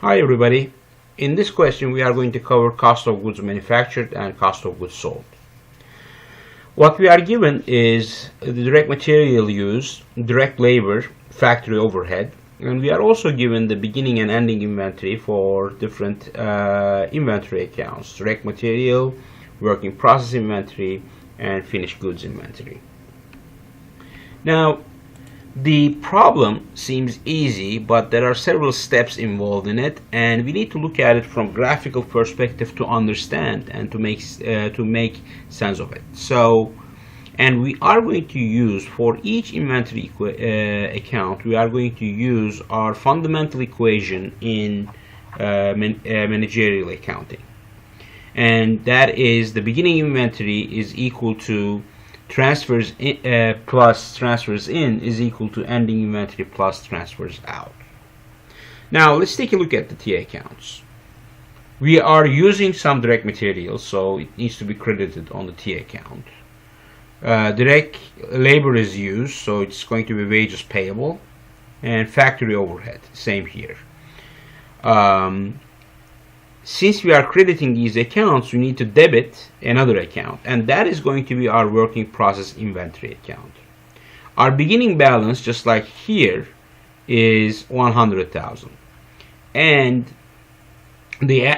Hi everybody. In this question we are going to cover cost of goods manufactured and cost of goods sold. What we are given is the direct material used, direct labor, factory overhead, and we are also given the beginning and ending inventory for different inventory accounts: direct material, work in process inventory, and finished goods inventory. Now, the problem seems easy, but there are several steps involved in it, and we need to look at it from graphical perspective to understand and to make sense of it. And we are going to use for each inventory account, we are going to use our fundamental equation in managerial accounting, and that is the beginning inventory is equal to transfers in, plus transfers in is equal to ending inventory plus transfers out. Now let's take a look at the TA accounts. We are using some direct materials, so it needs to be credited on the TA account. Direct labor is used, so it's going to be wages payable, and factory overhead, same here. Since we are crediting these accounts, we need to debit another account, and that is going to be our working process inventory account. Our beginning balance, just like here, is 100,000, and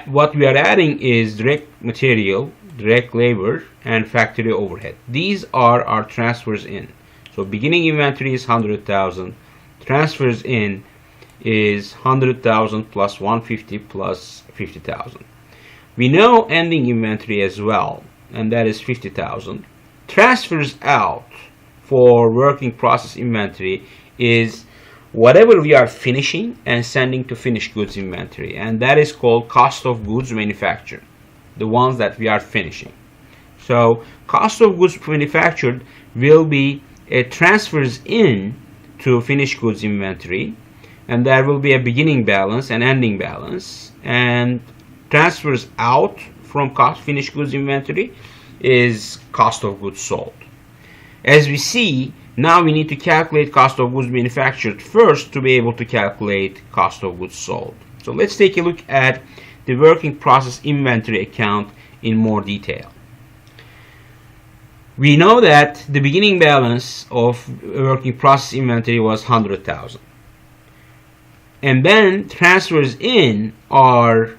what we are adding is direct material, direct labor, and factory overhead. These are our transfers in. So beginning inventory is 100,000, transfers in is 100,000 plus 150 plus 50,000. We know ending inventory as well, and that is 50,000. Transfers out for working process inventory is whatever we are finishing and sending to finished goods inventory, and that is called cost of goods manufactured, the ones that we are finishing. So cost of goods manufactured will be transfers in to finished goods inventory, and there will be a beginning balance and ending balance, and transfers out from finished goods inventory is cost of goods sold. As we see, now we need to calculate cost of goods manufactured first to be able to calculate cost of goods sold. So let's take a look at the working process inventory account in more detail. We know that the beginning balance of working process inventory was 100,000. And then transfers in are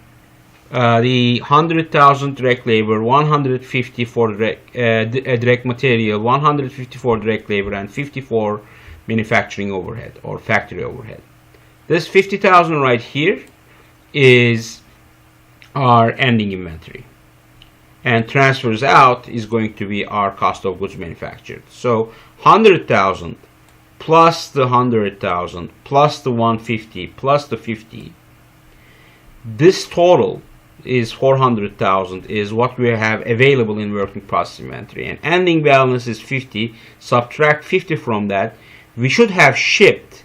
the 100,000 direct labor, 150 for direct material, 150 for direct labor, and 50 for manufacturing overhead or factory overhead. This 50,000 right here is our ending inventory, and transfers out is going to be our cost of goods manufactured. So 100,000 plus the 100,000 plus the 150 plus the 50, this total is 400,000 is what we have available in working process inventory, and ending balance is 50. Subtract 50 from that, we should have shipped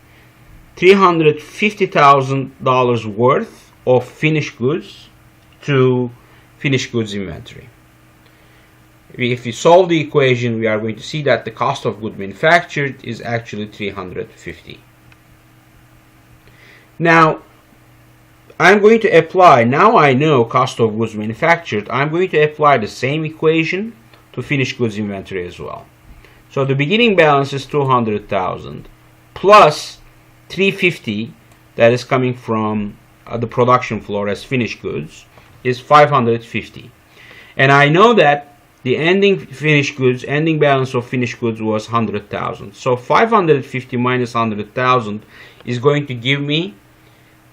$350,000 worth of finished goods to finished goods inventory. If we solve the equation, we are going to see that the cost of goods manufactured is actually 350. Now, I'm going to apply, now I know cost of goods manufactured, I'm going to apply the same equation to finished goods inventory as well. So the beginning balance is 200,000 plus 350 that is coming from the production floor as finished goods is 550. And I know that the ending balance of finished goods was 100,000. So 550 minus 100,000 is going to give me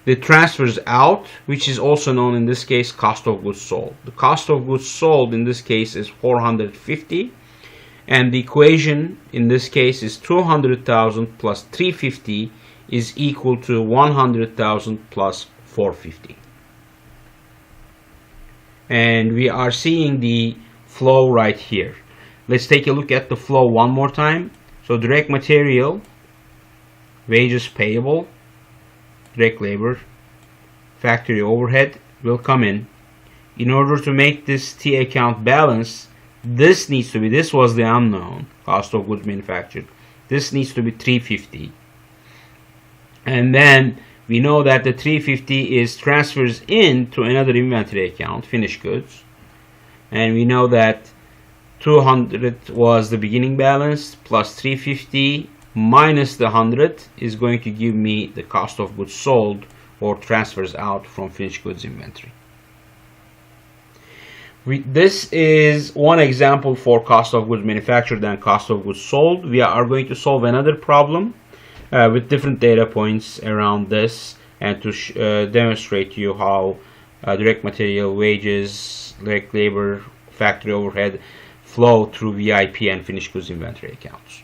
the transfers out, which is also known in this case cost of goods sold. The cost of goods sold in this case is 450, and the equation in this case is 200,000 plus 350 is equal to 100,000 plus 450. And we are seeing the flow right here. Let's take a look at the flow one more time. So direct material, wages payable, direct labor, factory overhead will come in. In order to make this T account balance, this was the unknown cost of goods manufactured. This needs to be 350. And then We know that the 350 is transfers in to another inventory account, finished goods. And we know that 200 was the beginning balance plus 350 minus the 100 is going to give me the cost of goods sold or transfers out from finished goods inventory. This is one example for cost of goods manufactured and cost of goods sold. We are going to solve another problem with different data points around this, and to demonstrate to you how direct material, wages, direct labor, factory overhead flow through VIP and finished goods inventory accounts.